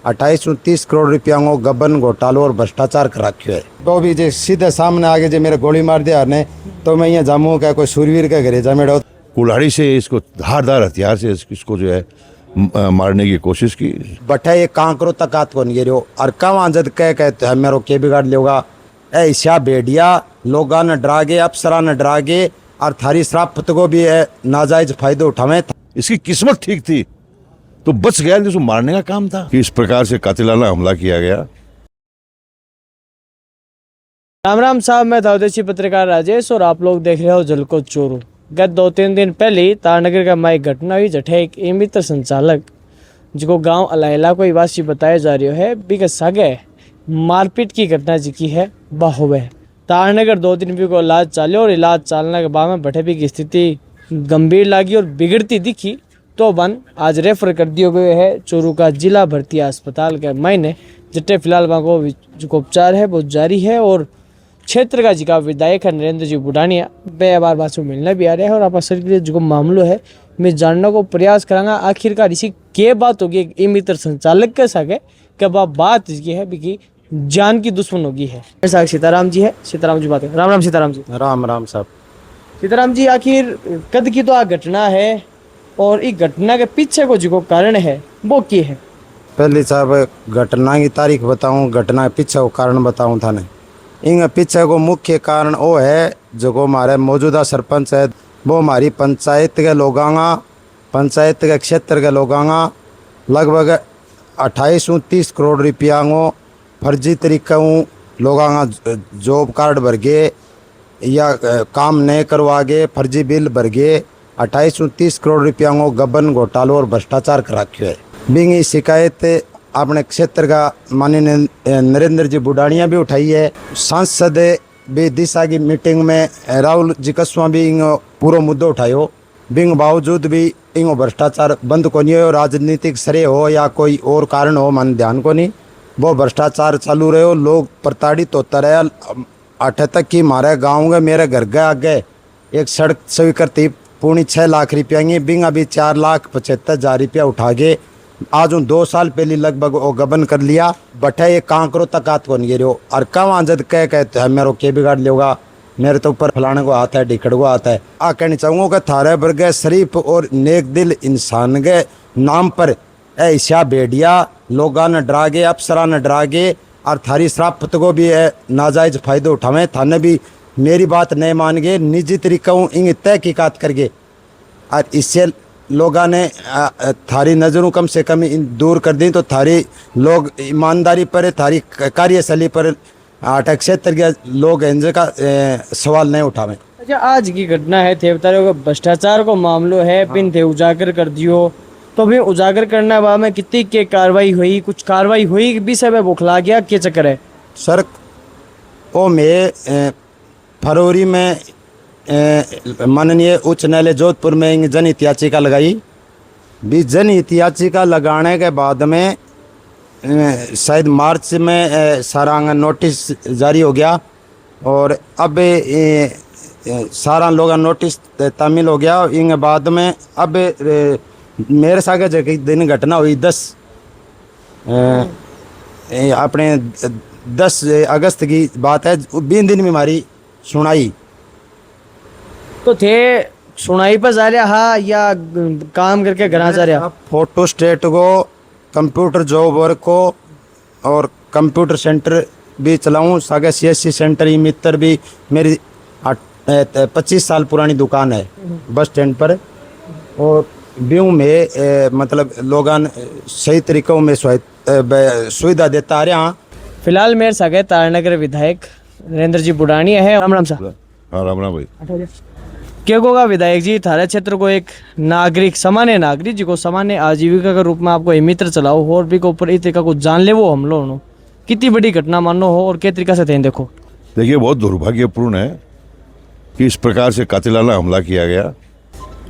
28-29 करोड़ रुपया को गबन घोटालो और भ्रष्टाचार कर रखो है। तो भी जो सीधे सामने आगे जो मेरे गोली मार दिया ने तो मैं यहाँ जामू क्या कोई सूरवीर के घरे जामेड़ो कुल्हाड़ी से इसको धारदार हथियार से इसको जो है मारने की कोशिश की। बठा ये कांकरो तक आत को नहीं रहो और कहाँ जद कह मेरो के बिगाड़ लेगा ऐसा बेडिया लोगा न डरागे अफसरा न डरागे और थारी श्राप्त को भी नाजायज फायदो उठावे। इसकी किस्मत ठीक थी तो बच गया, जिसको मारने का काम था कि इस प्रकार से कातिलाना हमला किया गया। राम राम साहब, मैं स्वदेशी पत्रकार राजेश और आप लोग देख रहे हो जलको चोरू। गत 2-3 दिन पहले तारनगर का माई घटना हुई जठे एक मित्र संचालक जिको गांव अलाइला को निवासी बताया जा रहा है बिका सगे मारपीट की घटना जिकी है बाहुवे तारनगर 2 दिन भी को इलाज चाले और इलाज चालने के बाद में भट्टे भी की स्थिति गंभीर लगी और बिगड़ती दिखी तो बन आज रेफर कर दिया गया है चोरू का जिला भर्ती अस्पताल के मायने जट्टे फिलहाल वहाँ को जो उपचार है वो जारी है। और क्षेत्र का जिका विधायक है नरेंद्र जी बुढ़ानिया बे बार बात मिलने भी आ रहे हैं और आप सर के जो मामलो है मैं जानने को प्रयास करांगा आखिरकार इसी के बात होगी ये मित्र संचालक के सके कब बात इसकी है कि जान की दुश्मन होगी है। सीताराम जी है, सीताराम जी बात है। राम राम सीताराम जी। राम राम साहब। सीताराम जी, आखिर कद की तो आ घटना है और इस घटना के पीछे को जो कारण है वो क्या है? पहले साहब घटना की तारीख बताऊं, घटना के पीछे को कारण बताऊं था नहीं। इन पीछे को मुख्य कारण वो है जो हमारे मौजूदा सरपंच है वो हमारी पंचायत के लोगांगा पंचायत के क्षेत्र के लोगांगा लगभग 28-29 करोड़ रुपया को फर्जी तरीका लोगांगा जॉब कार्ड भर गए या काम नहीं करवा गए, फर्जी बिल भर गए। 28-29 करोड़ रुपया को गबन घोटालो और भ्रष्टाचार कर रखो है। बिंगी शिकायत अपने क्षेत्र का माननीय नरेंद्र जी बुढ़ानिया भी उठाई है। सांसद भी दिशा की मीटिंग में राहुल जी कस्वा भी पूरा मुद्दा उठायो। बिंग बावजूद भी इंगो भ्रष्टाचार बंद को नहीं हो, राजनीतिक श्रेय हो या कोई और कारण हो मन ध्यान को नहीं, वो भ्रष्टाचार चालू रहे हो। लोग प्रताड़ित होता रहे। अठ तक कि हमारे गाँव में मेरे घर के आगे एक सड़क स्वीकृति पूर्ण 6 लाख रुपया की बिंग अभी 4,75,000 रुपया उठा के आज 2 साल पहले लगभग वो गबन कर लिया। बठे ये कांकरो तक आत को नहीं रहो और कहाँ जद कह मेरो के बिगाड़ लेगा, मेरे तो ऊपर फलाने को आता है ढिकड़ को आता है। आ कहना चाहूँगा कि थारे वर्ग शरीफ और नेक दिल इंसान के नाम पर ऐसा बेडिया लोगा न डरागे अफसरा न डरागे और थारी श्राप्त को भी नाजायज फायदो उठावे। थाने भी मेरी बात नहीं मान गए, निजी तरीका इन तहकीकात करके और इससे लोगों ने थारी नज़रों कम से कम दूर कर दी तो थारी लोग ईमानदारी पर थारी कार्यशैली पर अटक क्षेत्र के लोग इनका सवाल नहीं उठावे। अच्छा, आज की घटना है थे बता रहे भ्रष्टाचार को मामलो है पिन थे उजागर कर दियो तो भी उजागर करने बाद में कितनी के कार्रवाई हुई, कुछ कार्रवाई हुई भी सब बुखला गया क्या चक्कर है? सर वो मैं फरवरी में माननीय उच्च न्यायालय जोधपुर में जनहित याचिका लगाई। भी जनहित याचिका लगाने के बाद में शायद मार्च में सारा नोटिस जारी हो गया और अब सारा लोग नोटिस तामील हो गया। इन बाद में अब मेरे साथ जो दिन घटना हुई 10 अगस्त की बात है। 20 दिन में हमारी सुनाई तो थे सुनाई पर जा रहा हा या काम करके घर जा रहा? फोटो स्टेट को कंप्यूटर जॉब वर्क को और कंप्यूटर सेंटर भी चलाऊं। सागे CSC सेंटर ही मित्र भी मेरी 25 साल पुरानी दुकान है बस स्टैंड पर और ब्यू में मतलब लोगन सही तरीकों में सुविधा देता आ रहा। फिलहाल मेरे सागे तारनगर विधायक नरेंद्र जी बुढ़ानिया है। राम राम साहब। हाँ राम राम भाई। क्या होगा विधायक जी, थारे क्षेत्र को एक नागरिक सामान्य नागरिक जी को सामान्य आजीविका के रूप में आपको मित्र चलाओ और भी को ऊपर इस तरीका को जान ले वो हम लोग कितनी बड़ी घटना मानो हो और किस तरीका से थे? देखो देखिए, बहुत दुर्भाग्यपूर्ण है कि इस प्रकार से कातिलाना हमला किया गया।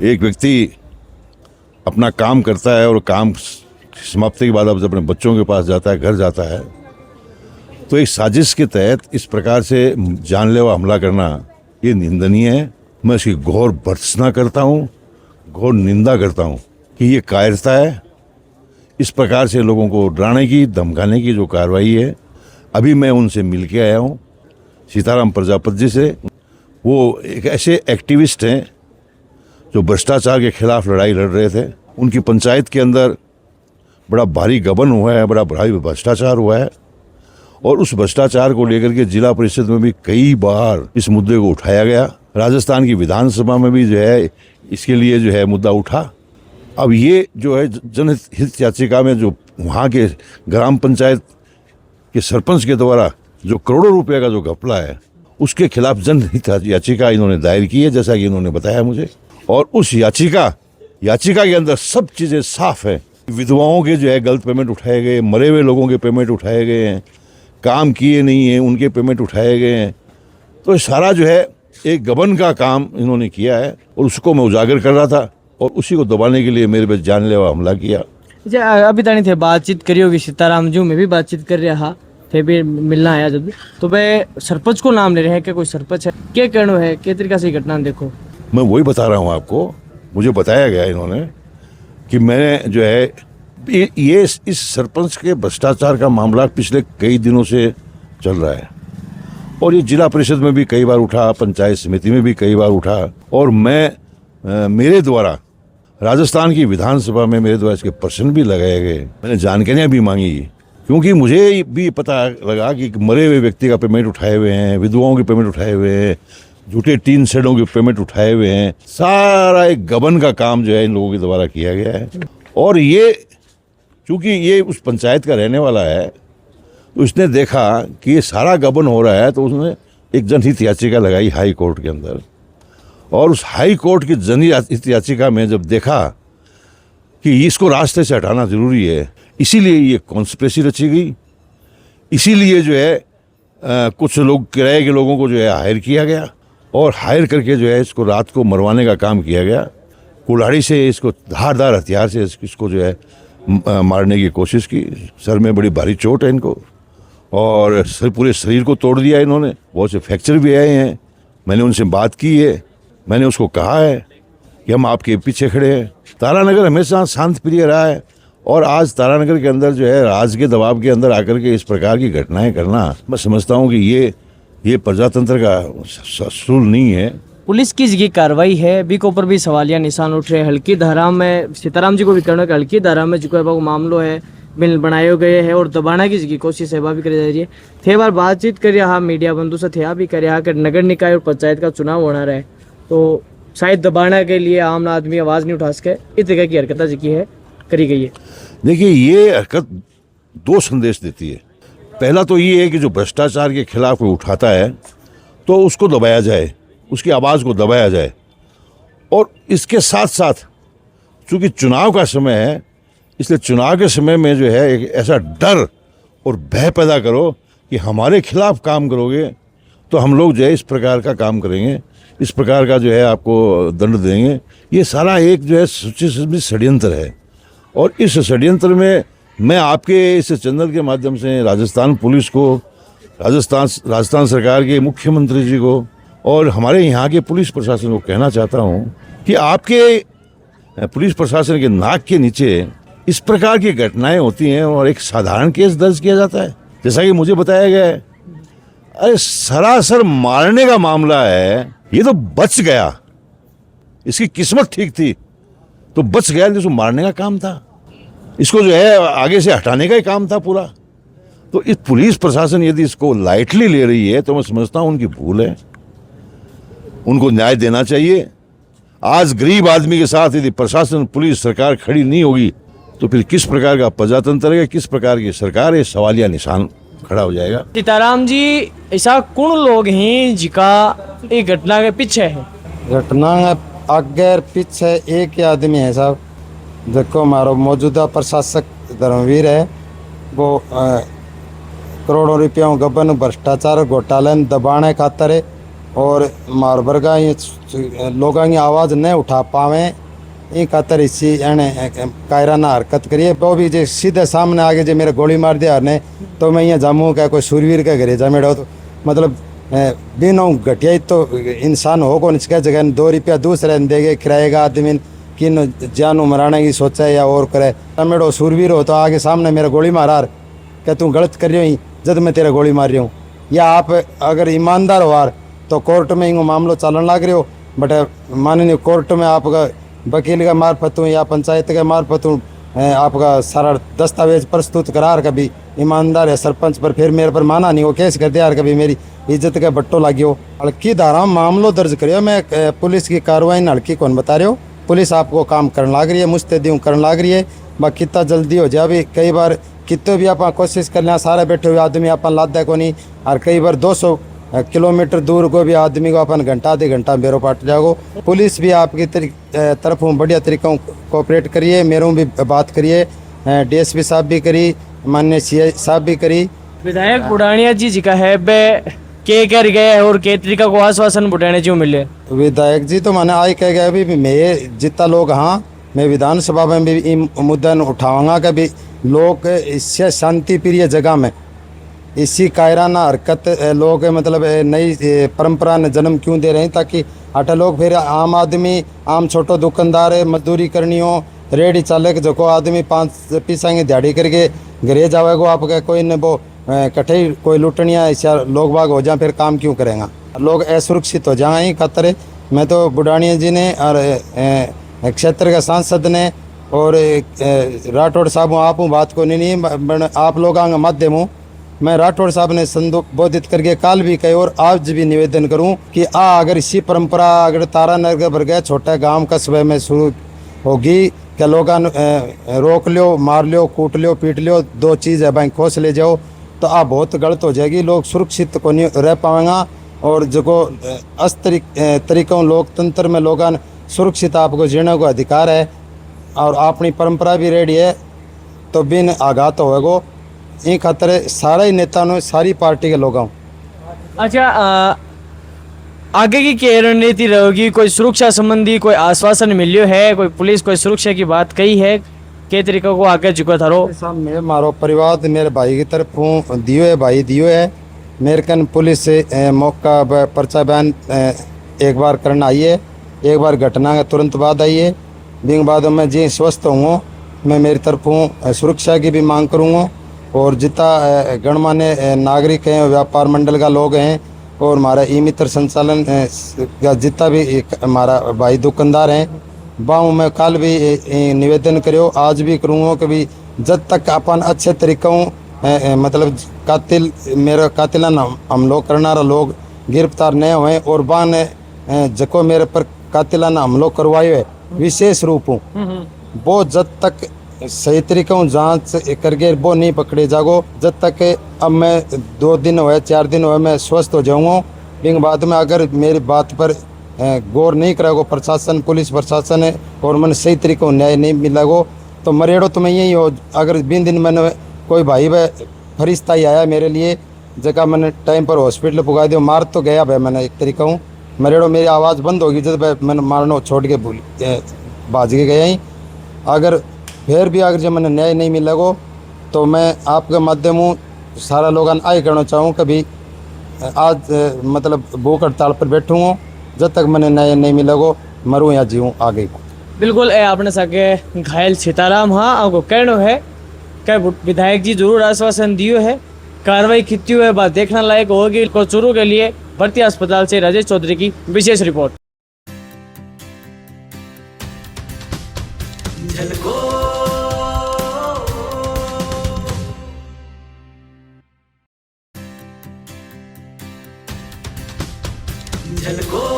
एक व्यक्ति अपना काम करता है और काम समाप्ति के बाद अब अपने बच्चों के पास जाता है, घर जाता है, तो एक साजिश के तहत इस प्रकार से जानलेवा हमला करना ये निंदनीय है। मैं इसकी घोर भर्त्सना करता हूँ, घोर निंदा करता हूँ कि ये कायरता है, इस प्रकार से लोगों को डराने की, धमकाने की जो कार्रवाई है, अभी मैं उनसे मिल के आया हूँ, सीताराम प्रजापति जी से। वो एक ऐसे एक्टिविस्ट हैं जो भ्रष्टाचार के खिलाफ लड़ाई लड़ रहे थे। उनकी पंचायत के अंदर बड़ा भारी गबन हुआ है, बड़ा भारी भ्रष्टाचार हुआ है, और उस भ्रष्टाचार को लेकर के जिला परिषद में भी कई बार इस मुद्दे को उठाया गया। राजस्थान की विधानसभा में भी जो है इसके लिए जो है मुद्दा उठा। अब ये जो है जनहित याचिका में जो वहाँ के ग्राम पंचायत के सरपंच के द्वारा जो करोड़ों रुपए का जो घपला है, उसके खिलाफ जनहित याचिका इन्होंने दायर की है, जैसा कि इन्होंने बताया मुझे। और उस याचिका के अंदर सब चीज़ें साफ है। विधवाओं के जो है गलत पेमेंट उठाए गए, मरे हुए लोगों के पेमेंट उठाए गए हैं, काम किए नहीं हैं उनके पेमेंट उठाए गए हैं। तो ये सारा जो है एक गबन का काम इन्होंने किया है, और उसको मैं उजागर कर रहा था, और उसी को दबाने के लिए मेरे पे जानलेवा हमला किया। अभी तानी थे बातचीत करी होगी सीताराम जी, मैं भी बातचीत कर रहा थे, भी मिलना आया जब, तो वह सरपंच को नाम ले रहे हैं कि कोई सरपंच है, क्या कहना है, किस तरीके से घटना देखो। मैं वही बता रहा हूँ आपको, मुझे बताया गया इन्होंने कि मैंने जो है ये इस सरपंच के भ्रष्टाचार का मामला पिछले कई दिनों से चल रहा है, और ये जिला परिषद में भी कई बार उठा, पंचायत समिति में भी कई बार उठा, और मेरे द्वारा राजस्थान की विधानसभा में मेरे द्वारा इसके प्रश्न भी लगाए गए, मैंने जानकारियाँ भी मांगी, क्योंकि मुझे भी पता लगा कि मरे हुए व्यक्ति का पेमेंट उठाए हुए हैं, विधवाओं के पेमेंट उठाए हुए हैं, झूठे टीन शेडों के पेमेंट उठाए हुए हैं। सारा एक गबन का काम जो है इन लोगों के द्वारा किया गया है। और ये चूँकि ये उस पंचायत का रहने वाला है, तो उसने देखा कि ये सारा गबन हो रहा है, तो उसने एक जनहित याचिका लगाई हाई कोर्ट के अंदर। और उस हाई कोर्ट की जनहित याचिका में जब देखा कि इसको रास्ते से हटाना ज़रूरी है, इसीलिए ये कॉन्स्पिरेसी रची गई, इसीलिए जो है कुछ लोग किराए के लोगों को जो है हायर किया गया, और हायर करके जो है इसको रात को मरवाने का काम किया गया। कुल्हाड़ी से इसको धारदार हथियार से इसको जो है मारने की कोशिश की। सर में बड़ी भारी चोट है इनको, और पूरे शरीर को तोड़ दिया इन्होंने, बहुत से फ्रैक्चर भी आए हैं। मैंने उनसे बात की है, मैंने उसको कहा है कि हम आपके पीछे खड़े हैं। तारानगर हमेशा शांत प्रिय रहा है, और आज तारानगर के अंदर जो है राज के दबाव के अंदर आकर के इस प्रकार की घटनाएं करना, मैं समझता हूं कि ये प्रजातंत्र का असूल नहीं है। पुलिस की जगह कार्रवाई है, बी के ऊपर भी सवालिया निशान उठ रहे हैं। हल्की धारा में सीताराम जी को भी कहना कि हल्की धारा में जो है मामलो है बिल बनाए गए हैं, और दबाना की जगह कोशिश है भी करी जा रही है। थे बार बातचीत कर रहा मीडिया बंधु से थे भी कर रहा कि नगर निकाय और पंचायत का चुनाव होना रहे, तो शायद दबाने के लिए आम आदमी आवाज़ नहीं उठा सके, इस तरह की हरकत जी है करी गई है। देखिए, ये हरकत दो संदेश देती है। पहला तो ये है कि जो भ्रष्टाचार के खिलाफ कोई उठाता है तो उसको दबाया जाए, उसकी आवाज़ को दबाया जाए। और इसके साथ साथ चूँकि चुनाव का समय है, इसलिए चुनाव के समय में जो है एक ऐसा डर और भय पैदा करो कि हमारे खिलाफ काम करोगे तो हम लोग जो है इस प्रकार का काम करेंगे, इस प्रकार का जो है आपको दंड देंगे। ये सारा एक जो है सूचित षड्यंत्र है, और इस षड्यंत्र में मैं आपके इस चैनल के माध्यम से राजस्थान पुलिस को, राजस्थान सरकार के मुख्यमंत्री जी को और हमारे यहाँ के पुलिस प्रशासन को कहना चाहता हूँ कि आपके पुलिस प्रशासन के नाक के नीचे इस प्रकार की घटनाएं होती हैं और एक साधारण केस दर्ज किया जाता है, जैसा कि मुझे बताया गया है। अरे सरासर मारने का मामला है, ये तो बच गया, इसकी किस्मत ठीक थी तो बच गया, जिसको मारने का काम था, इसको जो है आगे से हटाने का ही काम था पूरा। तो इस पुलिस प्रशासन यदि इसको लाइटली ले रही है तो मैं समझता हूँ उनकी भूल है, उनको न्याय देना चाहिए। आज गरीब आदमी के साथ यदि प्रशासन, पुलिस, सरकार खड़ी नहीं होगी तो फिर किस प्रकार का प्रजातंत्र है, किस प्रकार की सरकार है, सवालिया निशान खड़ा हो जाएगा। सीताराम जी, ऐसा कौन लोग हैं जिका ये घटना के पीछे है? घटना आगे पीछे एक ही आदमी है साहब, देखो हमारा मौजूदा प्रशासक धर्मवीर है, वो करोड़ों रुपयों गबन भ्रष्टाचार घोटाले दबाने खातर है, और मारबर का लोगों की आवाज़ नहीं उठा पावे ये खातर इसी कायराना हरकत करिए। वो भी जो सीधे सामने आगे जो मेरे गोली मार दिया ने तो मैं यहाँ जम्मू का कोई सूरवीर के घरे जा मेरा, तो मतलब बिना घटिया तो इंसान हो कौन इसका जगह 2 रुपया दूसरे देगे किराए का आदमी किन जानू मराने की सोचा या और करे। मेरे सूरवीर हो तो आगे सामने मेरा गोली मारा क्या तू गलत कर रही हो जब मैं तेरा गोली मार रही हूँ। या आप अगर ईमानदार हो यार तो कोर्ट में इन मामलो चलन लग रहे हो, बट माननीय कोर्ट में आपका वकील का मार्फत हूँ या पंचायत के मार्फत हूँ आपका सारा दस्तावेज प्रस्तुत करा कभी ईमानदार है सरपंच पर, फिर मेरे पर माना नहीं, वो केस कर दिया यार कभी मेरी इज्जत का बट्टो लागियो। हल्की धारा मामलो दर्ज करियो, मैं पुलिस की कार्रवाई हल्की कौन बता रहे हो। पुलिस आपको काम करने लग रही है, मुस्तैदी करने लग रही है, बाकी कितना जल्दी हो जाए। अभी कई बार कितने भी आप कोशिश कर लें सारे बैठे हुए आदमी अपन लादा को नहीं, और कई बार 200 किलोमीटर दूर को भी आदमी को अपन घंटा आधे घंटा बेरो पाट जाओ। पुलिस भी आपकी तरफ बढ़िया तरीक़ों कोऑपरेट करिए, मेरों भी बात करिए, डीएसपी साहब भी करी, माननीय सीआई साहब भी करी। विधायक बुढ़ानिया जी का है बे के कर गए और के तरीका को आश्वासन बुढ़ाने जो मिले। विधायक जी तो मैंने आज कह गया अभी मैं जितना लोग हाँ मैं विधानसभा में भी इन मुद्दा उठाऊंगा कि भी लोग इससे शांति प्रिय जगह में इसी कायराना हरकत लोग मतलब नई परंपरा ने जन्म क्यों दे रहे हैं, ताकि अटा लोग फिर आम आदमी आम छोटो दुकानदार मजदूरी करनी हो, रेडी चालक जो को आदमी 5 पैसा की दिहाड़ी करके घरे जावेगो आपके कोई न वो कठे कोई लुटनिया ऐसा लोग बाग हो जाए, फिर काम क्यों करेगा, लोग असुरक्षित हो जाए। खातर मैं तो बुढ़ानिया जी ने और क्षेत्र के सांसद ने और राठौड़ साहब आप बात को नहीं आप लोग माध्यम हूँ मैं राठौड़ साहब ने संबोधित करके काल भी कहे और आज भी निवेदन करूं कि अगर इसी परंपरा अगर तारा नगर भर गया छोटा गांव कस्बे में शुरू होगी क्या लोग रोक लियो मार लियो कूट लियो पीट लियो 2 चीज़ है बैंक खोस ले जाओ तो बहुत गलत हो जाएगी, लोग सुरक्षित को नहीं रह पाएगा। और जो तरीक़ों लोकतंत्र में लोग सुरक्षित आपको जीने को अधिकार है और अपनी परंपरा भी रेडी है तो बिन आघात होएगो। ये खातर सारे ही नेता ने सारी पार्टी के लोगों। अच्छा आगे की क्या रणनीति रहेगी, कोई सुरक्षा संबंधी कोई आश्वासन मिलियो है, कोई पुलिस कोई सुरक्षा की बात कही है, के तरीके को आगे झुको थारो मैं मारो परिवार मेरे भाई की तरफ हूँ दियो है भाई दियो है मेरे कन पुलिस से मौका पर्चा बयान एक बार करना आई है, एक बार घटना के तुरंत बाद आई है, बिंग बाद में जी स्वस्थ हूँ मैं मेरी तरफ हूँ सुरक्षा की भी मांग करूँगा। और जितना गणमान्य नागरिक हैं व्यापार मंडल का लोग हैं और हमारा ई मित्र संचालन का जितना भी हमारा भाई दुकानदार हैं बाहू में कल भी निवेदन करो आज भी करूँगा कि भी जब तक अपन अच्छे तरीक़ों मतलब कातिल मेरा कातिलाना हमलों करना लोग गिरफ्तार नहीं हुए और बान जको मेरे पर कातिलाना हमलों करवाए हुए विशेष रूप हूँ वो जब तक सही तरीक़ों जांच करके वो नहीं पकड़े जागो जब तक अब मैं 2 दिन हुए 4 दिन हुए मैं स्वस्थ हो जाऊँगा। लेकिन बाद में अगर मेरी बात पर गौर नहीं करेगो प्रशासन पुलिस प्रशासन है और मैंने सही तरीक़ों न्याय नहीं मिलेगो तो मरेड़ो तो मैं यही हो। अगर बिन दिन मैंने कोई भाई वह फरिश्ता ही आया मेरे लिए जगह मैंने टाइम पर हॉस्पिटल पुगा दिया मार तो गया भाई मैंने एक तरीका हूँ मरेड़ो मेरी आवाज़ बंद होगी जब मैंने मारना छोड़ के भूल भाज के गया ही। अगर फिर भी अगर जब मैंने न्याय नहीं मिलेगो तो मैं आपके माध्यम हूँ सारा लोग आए करना चाहूँ कभी आज मतलब भूख हड़ताल पर बैठूँगा जब तक मैंने न्याय नहीं मिलेगो मरूँ या जीऊँ आगे को। बिल्कुल आपने सके घायल सीताराम हाँ आपको कहना है क्या विधायक जी जरूर आश्वासन दियो है, कार्रवाई कितनी है बात देखने लायक होगी। कोचूरू के लिए भर्ती अस्पताल से राजेश चौधरी की विशेष रिपोर्ट। झलको